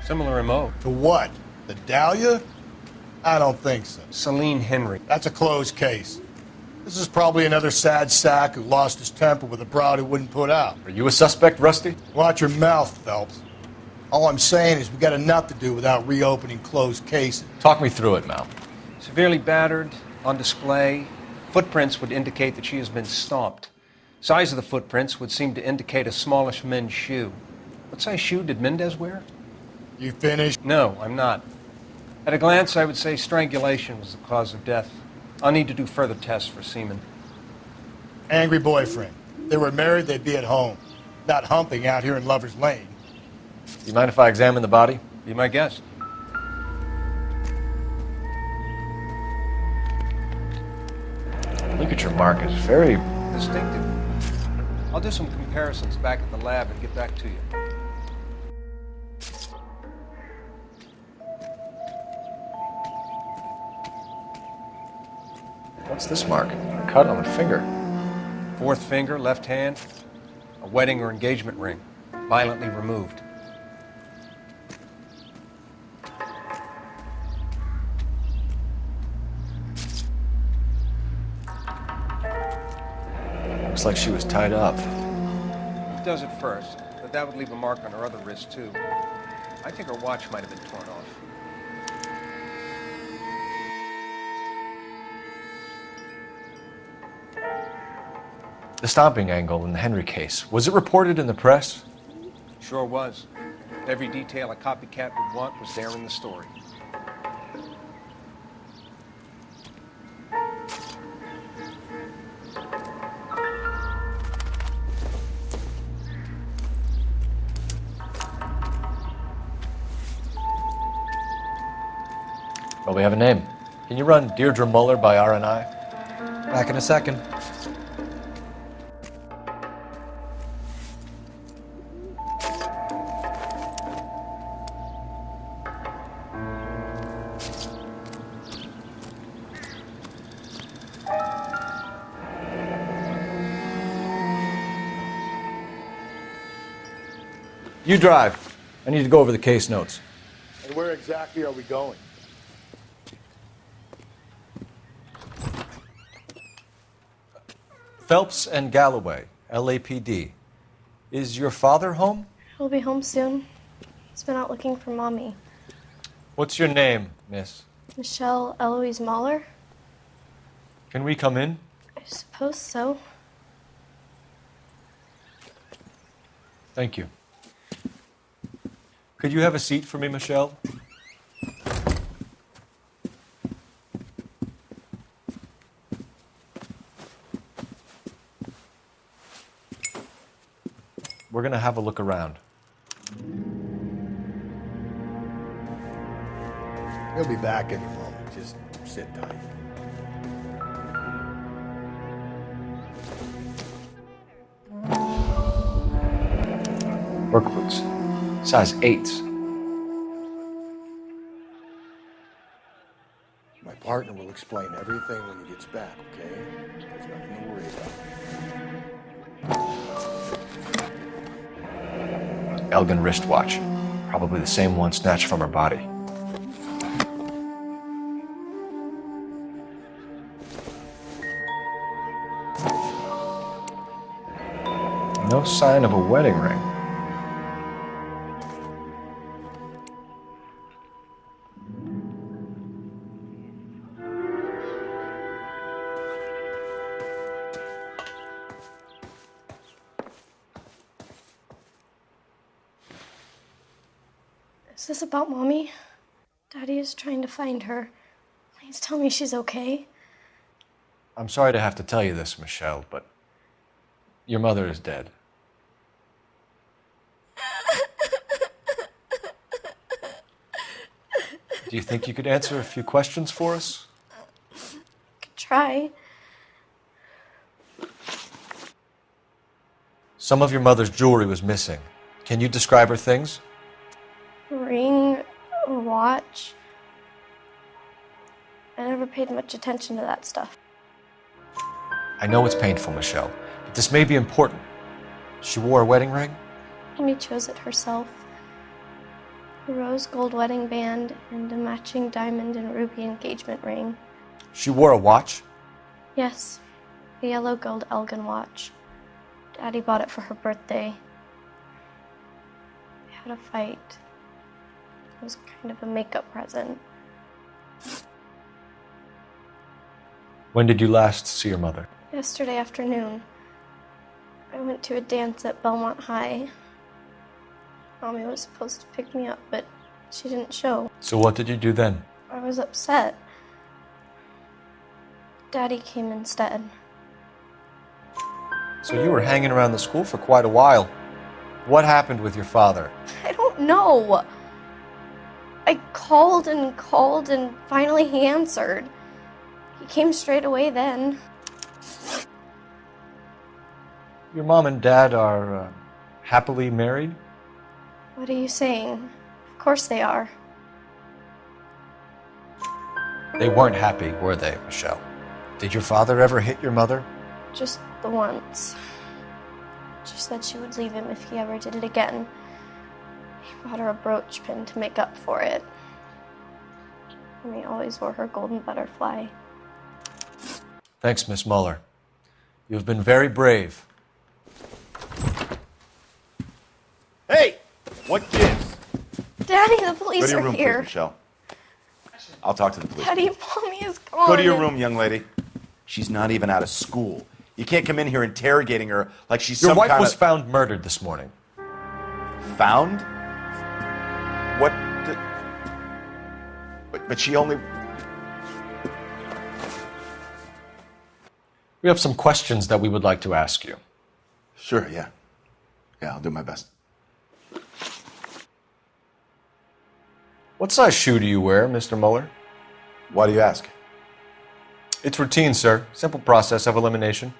Similar MO. To what? The Dahlia? I don't think so. Celine Henry. That's a closed case. This is probably another sad sack who lost his temper with a broad who wouldn't put out. Are you a suspect, Rusty? Watch your mouth, Phelps. All I'm saying is we got enough to do without reopening closed cases. Talk me through it, Mal. Severely battered, on display. Footprints would indicate that she has been stomped. Size of the footprints would seem to indicate a smallish men's shoe. What size shoe did Mendez wear? You finished? No, I'm not. At a glance, I would say strangulation was the cause of death. I'll need to do further tests for semen. Angry boyfriend. If they were married, they'd be at home. Not humping out here in Lover's Lane. You mind if I examine the body? Be my guest. Look at your mark. It's very Distinctive. I'll do some comparisons back at the lab and get back to you. What's this mark? A cut on the finger. Fourth finger, left hand, a wedding or engagement ring, violently removed. Looks like she was tied up. It does at first, but that would leave a mark on her other wrist, too. I think her watch might have been torn off. The stomping angle in the Henry case, was it reported in the press? Sure was. Every detail a copycat would want was there in the story. Well, we have a name. Can you run Deirdre Muller by RNI? Back in a second. You drive. I need to go over the case notes. And where exactly are we going? Phelps and Galloway, LAPD. Is your father home? He'll be home soon. He's been out looking for Mommy. What's your name, miss? Michelle Eloise Mahler? Can we come in? I suppose so. Thank you. Could you have a seat for me, Michelle? We're going to have a look around. He'll be back any moment. Just sit tight. Work boots. Size 8s. My partner will explain everything when he gets back, okay? There's nothing to worry about. Elgin wristwatch. Probably the same one snatched from her body. No sign of a wedding ring. Is this about Mommy? Daddy is trying to find her. Please tell me she's okay. I'm sorry to have to tell you this, Michelle, but your mother is dead. Do you think you could answer a few questions for us? Could try. Some of your mother's jewelry was missing. Can you describe her things? A ring, a watch. I never never paid much attention to that stuff. I know it's painful, Michelle, but this may be important. She wore a wedding ring? Amy chose it herself. A rose gold wedding band and a matching diamond and ruby engagement ring. She wore a watch? Yes, a yellow gold Elgin watch. Daddy bought it for her birthday. We had a fight. It was kind of a makeup present. When did you last see your mother? Yesterday afternoon, I went to a dance at Belmont High. Mommy was supposed to pick me up, but she didn't show. So what did you do then? I was upset. Daddy came instead. So you were hanging around the school for quite a while. What happened with your father? I don't know. I called and finally he answered. He came straight away then. Your mom and dad are happily married? What are you saying? Of course they are. They weren't happy, were they, Michelle? Did your father ever hit your mother? Just the once. She said she would leave him if he ever did it again. He bought her a brooch pin to make up for it. And he always wore her golden butterfly. Thanks, Miss Muller. You've been very brave. Hey! What gives? Daddy, the Go police to your are room, please, here. Michelle. I'll talk to the police. Daddy, Mommy is gone. Go to your room, young lady. She's not even out of school. You can't come in here interrogating her like she's Your some wife kind was of... found murdered this morning. Found? What? But she only... We have some questions that we would like to ask you. Sure, yeah. Yeah, I'll do my best. What size shoe do you wear, Mr. Muller? Why do you ask? It's routine, sir. Simple process of elimination.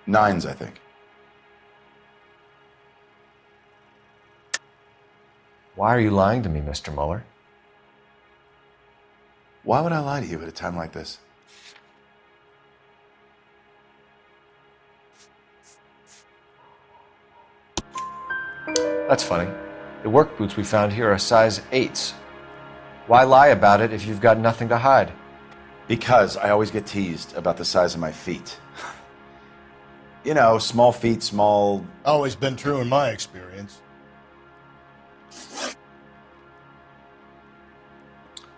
9s, I think. Why are you lying to me, Mr. Muller? Why would I lie to you at a time like this? That's funny. The work boots we found here are size 8s. Why lie about it if you've got nothing to hide? Because I always get teased about the size of my feet. You know, small feet, small... Always been true in my experience.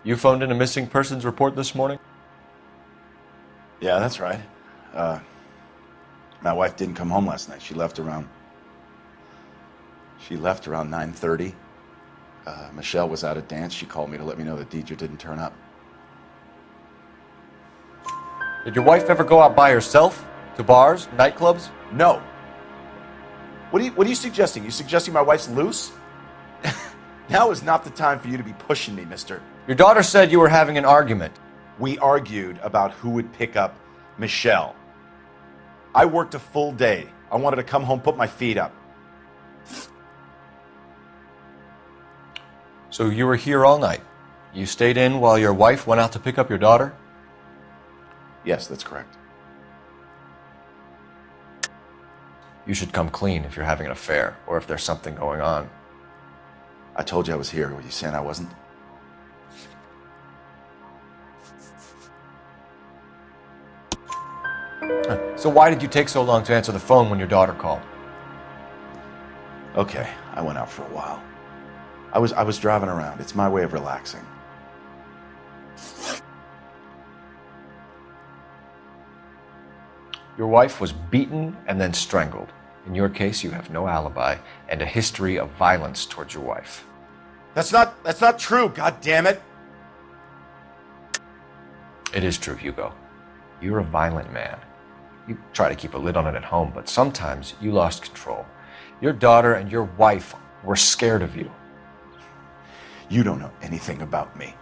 You phoned in a missing persons report this morning? Yeah, that's right. My wife didn't come home last night. She left around 9:30. Michelle was out at dance. She called me to let me know that Deidre didn't turn up. Did your wife ever go out by herself? To bars, nightclubs? No. What are you suggesting? You suggesting my wife's loose? Now is not the time for you to be pushing me, mister. Your daughter said you were having an argument. We argued about who would pick up Michelle. I worked a full day. I wanted to come home, put my feet up. So you were here all night. You stayed in while your wife went out to pick up your daughter? Yes, that's correct. You should come clean if you're having an affair or if there's something going on. I told you I was here. Were you saying I wasn't? So why did you take so long to answer the phone when your daughter called? Okay, I went out for a while. I was driving around. It's my way of relaxing. Your wife was beaten and then strangled. In your case, you have no alibi and a history of violence towards your wife. That's not true, god damn it. It is true, Hugo. You're a violent man. You try to keep a lid on it at home, but sometimes you lost control. Your daughter and your wife were scared of you. You don't know anything about me.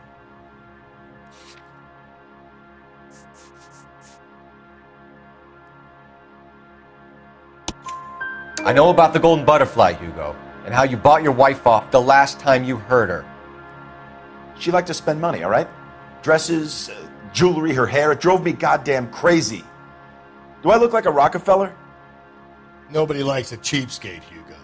I know about the golden butterfly, Hugo, and how you bought your wife off the last time you heard her. She liked to spend money, all right? Dresses, jewelry, her hair. It drove me goddamn crazy. Do I look like a Rockefeller? Nobody likes a cheapskate, Hugo.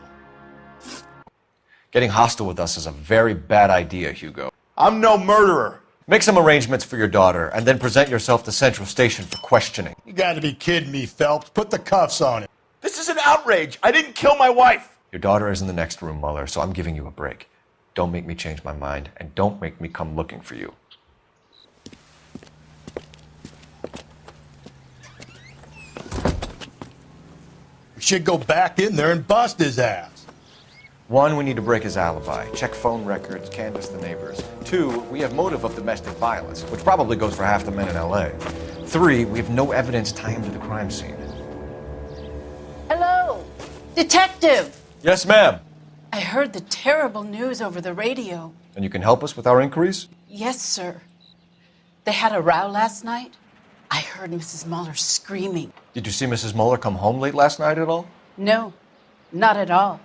Getting hostile with us is a very bad idea, Hugo. I'm no murderer. Make some arrangements for your daughter, and then present yourself to Central Station for questioning. You gotta be kidding me, Phelps. Put the cuffs on him. This is an outrage. I didn't kill my wife. Your daughter is in the next room, Mueller, so I'm giving you a break. Don't make me change my mind, and don't make me come looking for you. We should go back in there and bust his ass. 1, we need to break his alibi. Check phone records, canvass the neighbors. 2, we have motive of domestic violence, which probably goes for half the men in LA. 3, we have no evidence tying him to the crime scene. Hello, detective. Yes, ma'am. I heard the terrible news over the radio. And you can help us with our inquiries? Yes, sir. They had a row last night. I heard Mrs. Mueller screaming. Did you see Mrs. Mueller come home late last night at all? No, not at all.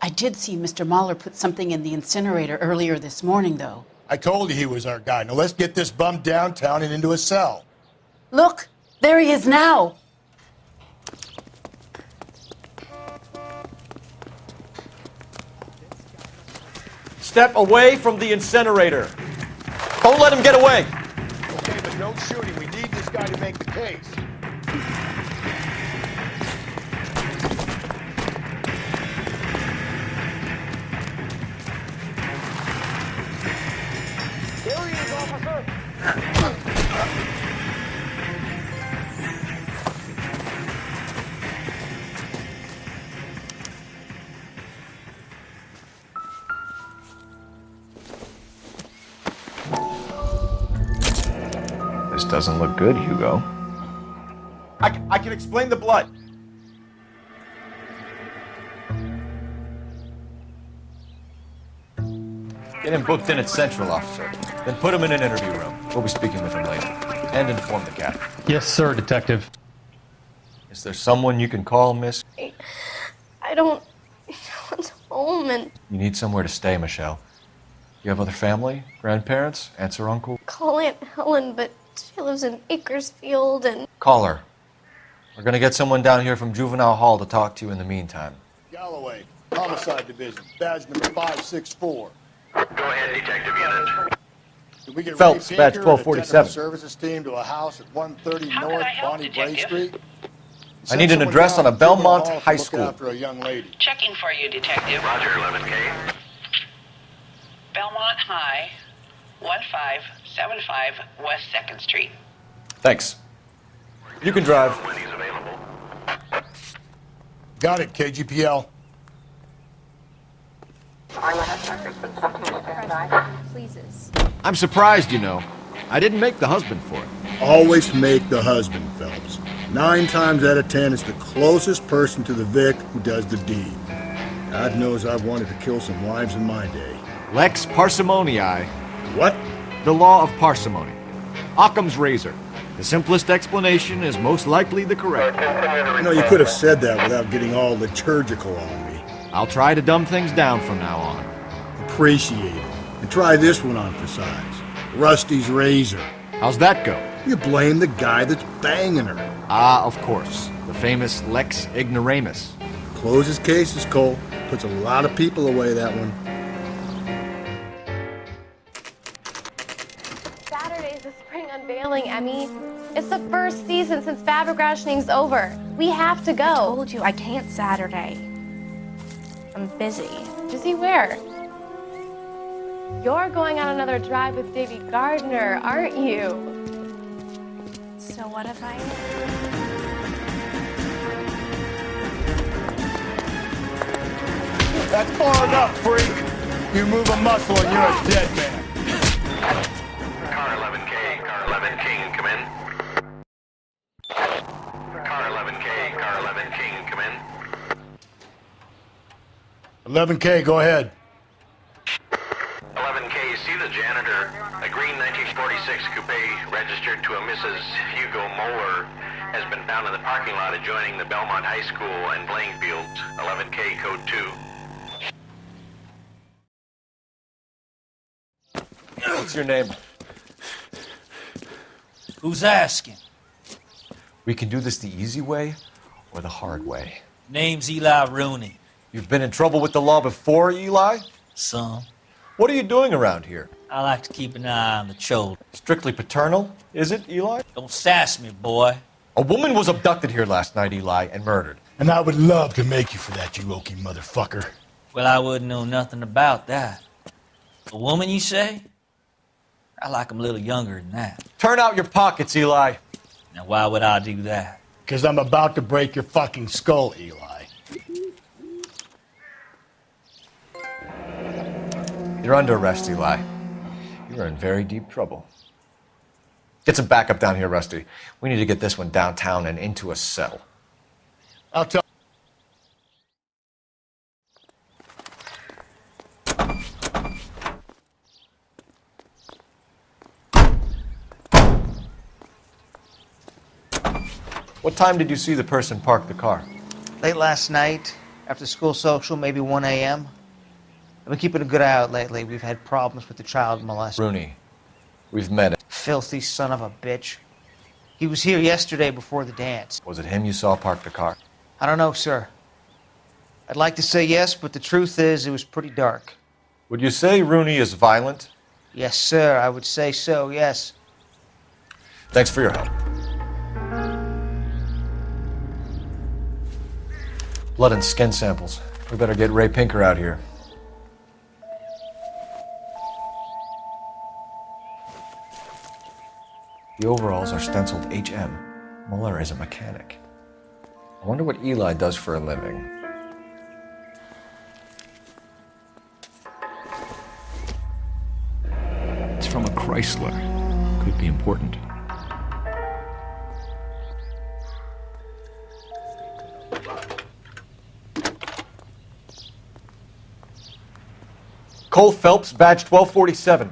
I did see Mr. Mueller put something in the incinerator earlier this morning, though. I told you he was our guy. Now let's get this bum downtown and into a cell. Look, there he is now. Step away from the incinerator. Don't let him get away. Okay, but don't shoot him. We need this guy to make the case. Here he is, officer. This doesn't look good, Hugo. I can explain the blood. Get him booked in at Central, officer. Then put him in an interview room. We'll be speaking with him later. And inform the captain. Yes, sir, detective. Is there someone you can call, miss? I don't know what's home, and You need somewhere to stay, Michelle. You have other family? Grandparents? Aunts or uncle? call Aunt Helen, but she lives in Bakersfield, and Call her. We're gonna get someone down here from Juvenile Hall to talk to you in the meantime. Galloway, Homicide Division, badge number 564. Go ahead, detective unit. Did we get Phelps, Ray badge Pinker and a 1247. technical services team to a house at 130 How can North I help, Bonnie Bray detective? Street? I need an Send address someone on a down to Juvenile Belmont Hall to High look school. After a young lady. Checking for you, detective. Roger, 11K. Belmont High, 1575 West 2nd Street. Thanks. You can drive. When he's available. Got it, KGPL. pleases. I'm surprised, you know. I didn't make the husband for it. Always make the husband, Phelps. 9 times out of 10, it's the closest person to the Vic who does the deed. God knows I've wanted to kill some wives in my day. Lex parsimoniae. What? The law of parsimony. Occam's razor. The simplest explanation is most likely the correct. You know, you could have said that without getting all liturgical on me. I'll try to dumb things down from now on. Appreciate it. And try this one on for size. Rusty's razor. How's that go? You blame the guy that's banging her. Ah, of course. The famous Lex ignoramus. Closes cases, Cole. Puts a lot of people away, that one. Saturday's the spring unveiling, Emmy. It's the first season since fabric rationing's over. We have to go. I told you I can't Saturday. I'm busy. Busy where? You're going on another drive with Davy Gardner, aren't you? So what if I... That's far enough, freak. You move a muscle and you're a dead man. Car 11K, car 11 King, come in. Car 11K, car 11 King, come in. 11K, go ahead. 11K, see the janitor. A green 1946 coupe registered to a Mrs. Hugo Moeller has been found in the parking lot adjoining the Belmont High School and playing fields. 11K, code 2. What's your name? Who's asking? We can do this the easy way or the hard way. Name's Eli Rooney. You've been in trouble with the law before, Eli? Some. What are you doing around here? I like to keep an eye on the children. Strictly paternal, is it, Eli? Don't sass me, boy. A woman was abducted here last night, Eli, and murdered. And I would love to make you for that, you oaky motherfucker. Well, I wouldn't know nothing about that. A woman, you say? I like 'em a little younger than that. Turn out your pockets, Eli. Now, why would I do that? Because I'm about to break your fucking skull, Eli. You're under arrest, Eli. You are in very deep trouble. Get some backup down here, Rusty. We need to get this one downtown and into a cell. I'll tell. What time did you see the person park the car? Late last night, after school social, maybe 1 a.m. I've been keeping a good eye out lately. We've had problems with the child molester. Rooney, we've met him. Filthy son of a bitch. He was here yesterday before the dance. Was it him you saw park the car? I don't know, sir. I'd like to say yes, but the truth is it was pretty dark. Would you say Rooney is violent? Yes, sir, I would say so, yes. Thanks for your help. Blood and skin samples. We better get Ray Pinker out here. The overalls are stenciled HM. Muller is a mechanic. I wonder what Eli does for a living. It's from a Chrysler. Could be important. Cole Phelps, badge 1247.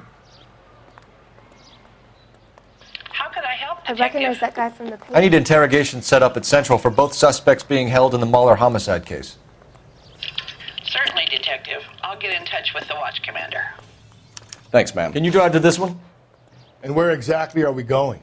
How can I help, I recognize that guy from the paper. I need interrogation set up at Central for both suspects being held in the Muller homicide case. Certainly, Detective. I'll get in touch with the watch commander. Thanks, ma'am. Can you drive to this one? And where exactly are we going?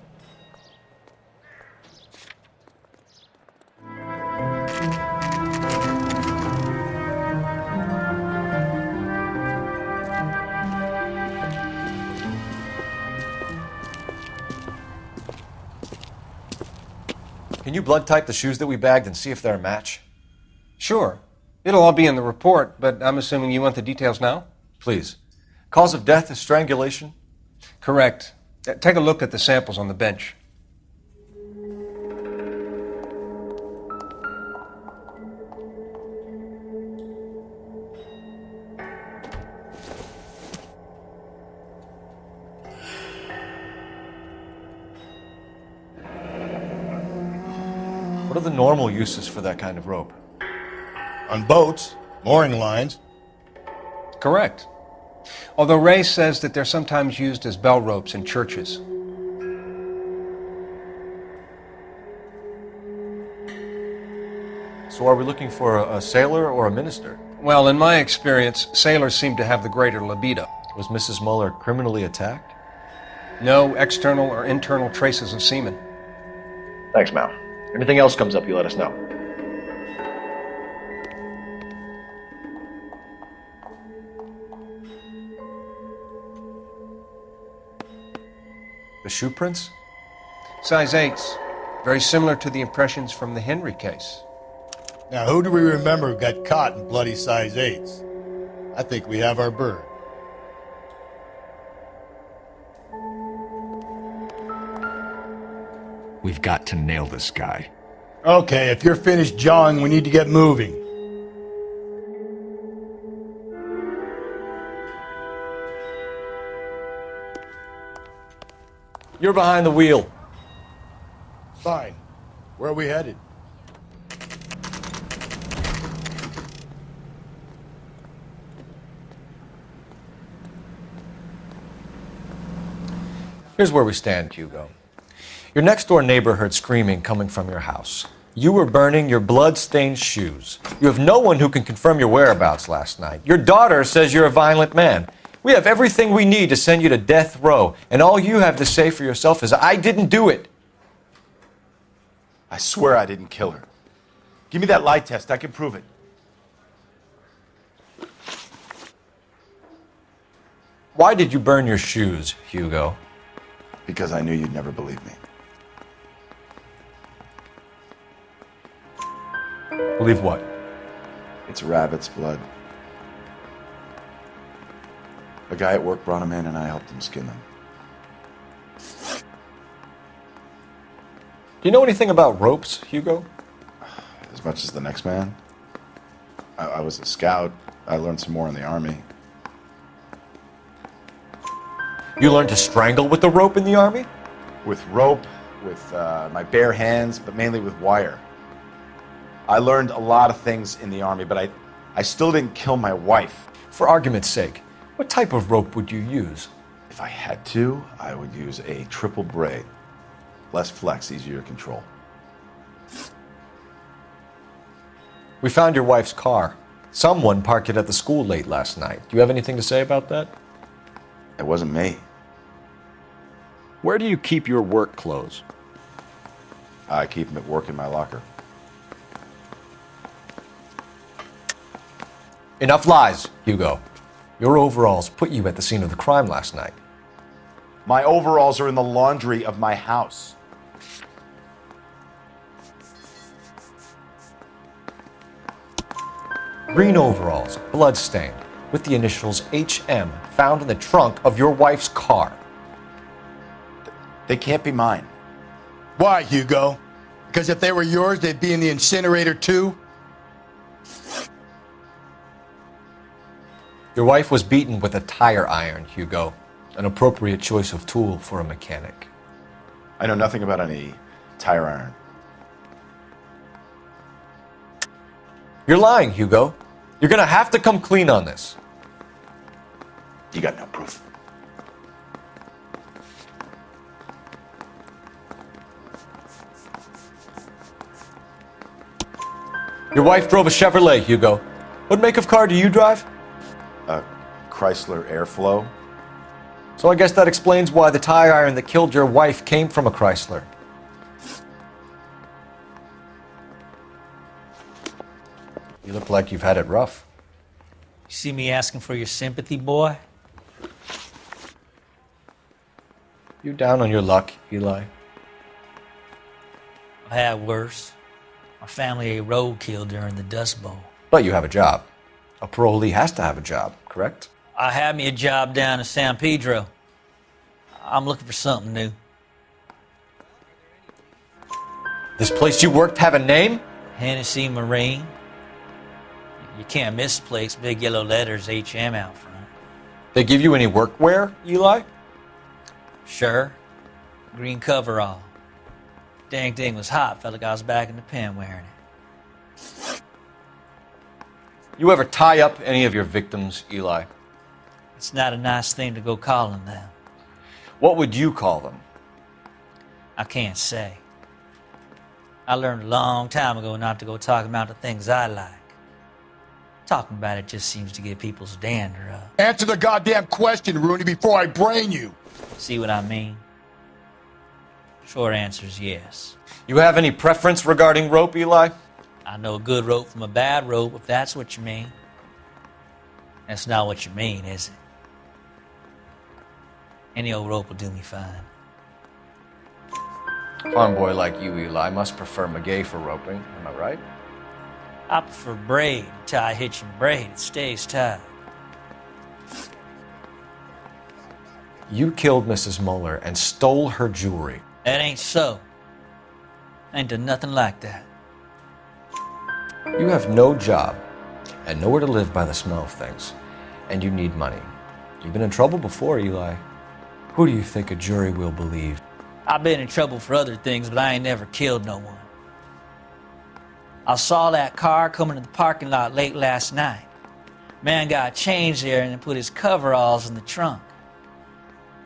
Can you blood type the shoes that we bagged and see if they're a match? Sure. It'll all be in the report, but I'm assuming you want the details now? Please. Cause of death is strangulation? Correct. Take a look at the samples on the bench. What are the normal uses for that kind of rope? On boats, mooring lines. Correct. Although Ray says that they're sometimes used as bell ropes in churches. So are we looking for a sailor or a minister? Well, in my experience, sailors seem to have the greater libido. Was Mrs. Muller criminally attacked? No external or internal traces of semen. Thanks, Mal. Anything else comes up, you let us know. The shoe prints? Size 8s. Very similar to the impressions from the Henry case. Now, who do we remember got caught in bloody size 8s? I think we have our bird. We've got to nail this guy. Okay, if you're finished jawing, we need to get moving. You're behind the wheel. Fine. Where are we headed? Here's where we stand, Hugo. Your next-door neighbor heard screaming coming from your house. You were burning your blood-stained shoes. You have no one who can confirm your whereabouts last night. Your daughter says you're a violent man. We have everything we need to send you to death row, and all you have to say for yourself is, I didn't do it. I swear I didn't kill her. Give me that lie test. I can prove it. Why did you burn your shoes, Hugo? Because I knew you'd never believe me. Believe what? It's rabbit's blood. A guy at work brought him in and I helped him skin them. Do you know anything about ropes, Hugo? As much as the next man. I was a scout. I learned some more in the army. You learned to strangle with the rope in the army? With rope, with my bare hands, but mainly with wire. I learned a lot of things in the army, but I still didn't kill my wife. For argument's sake, what type of rope would you use? If I had to, I would use a triple braid. Less flex, easier to control. We found your wife's car. Someone parked it at the school late last night. Do you have anything to say about that? It wasn't me. Where do you keep your work clothes? I keep them at work in my locker. Enough lies, Hugo. Your overalls put you at the scene of the crime last night. My overalls are in the laundry of my house. Green overalls, blood-stained, with the initials HM found in the trunk of your wife's car. They can't be mine. Why, Hugo? Because if they were yours, they'd be in the incinerator too? Your wife was beaten with a tire iron, Hugo. An appropriate choice of tool for a mechanic. I know nothing about any tire iron. You're lying, Hugo. You're gonna have to come clean on this. You got no proof. Your wife drove a Chevrolet, Hugo. What make of car do you drive? A Chrysler Airflow. So I guess that explains why the tire iron that killed your wife came from a Chrysler. You look like you've had it rough. You see me asking for your sympathy, boy? You down on your luck, Eli? I had worse. My family ate roadkill during the Dust Bowl. But you have a job. A parolee has to have a job, correct? I had me a job down in San Pedro. I'm looking for something new. This place you worked have a name? Hennessy Marine. You can't miss the place. Big yellow letters, HM out front. They give you any workwear, Eli? Sure. Green coverall. Dang thing was hot. Felt like I was back in the pen wearing it. You ever tie up any of your victims, Eli? It's not a nice thing to go calling them. What would you call them? I can't say. I learned a long time ago not to go talking about the things I like. Talking about it just seems to get people's dander up. Answer the goddamn question, Rooney, before I brain you. See what I mean? Short answer is yes. You have any preference regarding rope, Eli? I know a good rope from a bad rope, if that's what you mean. That's not what you mean, is it? Any old rope will do me fine. Farm boy like you, Eli, must prefer Magay for roping, am I right? I prefer braid. Tie hitch and braid, it stays tied. You killed Mrs. Muller and stole her jewelry. That ain't so. I ain't done nothing like that. You have no job and nowhere to live by the smell of things, and you need money. You've been in trouble before, Eli. Who do you think a jury will believe? I've been in trouble for other things, but I ain't never killed no one. I saw that car coming to the parking lot late last night. Man got changed there and then put his coveralls in the trunk.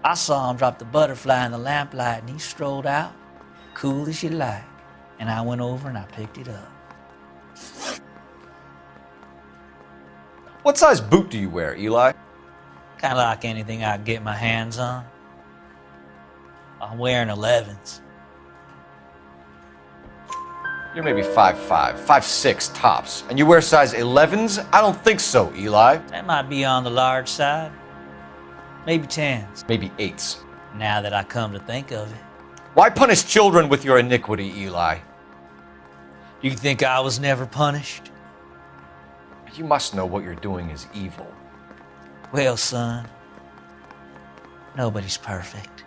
I saw him drop the butterfly in the lamplight and he strolled out, cool as you like. And I went over and I picked it up. What size boot do you wear, Eli? Kind of like anything I can get my hands on. I'm wearing 11s. You're maybe 5'5", 5'6" tops, and you wear size 11s? I don't think so, Eli. That might be on the large side. Maybe 10s. Maybe 8s. Now that I come to think of it. Why punish children with your iniquity, Eli? You think I was never punished? You must know what you're doing is evil. Well, son, nobody's perfect.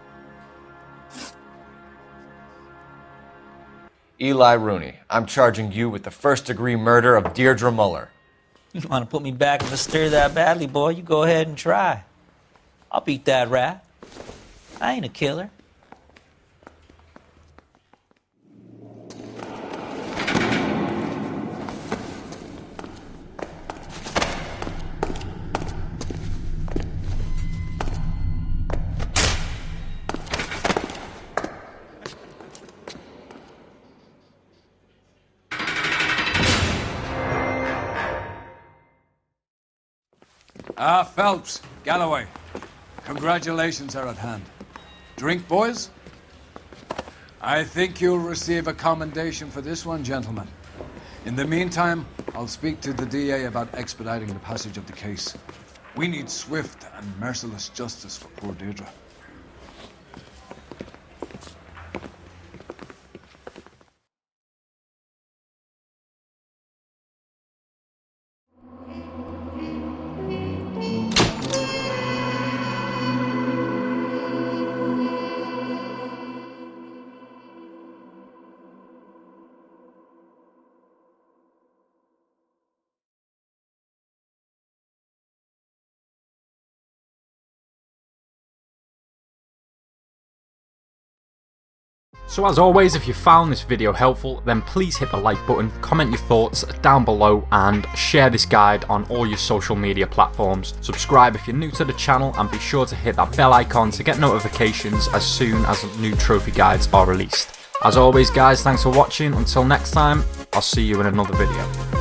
Eli Rooney, I'm charging you with the first-degree murder of Deirdre Muller. You want to put me back in the stir that badly, boy? You go ahead and try. I'll beat that rap. I ain't a killer. Phelps, Galloway, congratulations are at hand. Drink, boys? I think you'll receive a commendation for this one, gentlemen. In the meantime, I'll speak to the DA about expediting the passage of the case. We need swift and merciless justice for poor Deirdre. So as always, if you found this video helpful, then please hit the like button, comment your thoughts down below, and share this guide on all your social media platforms. Subscribe if you're new to the channel, and be sure to hit that bell icon to get notifications as soon as new trophy guides are released. As always guys, thanks for watching. Until next time, I'll see you in another video.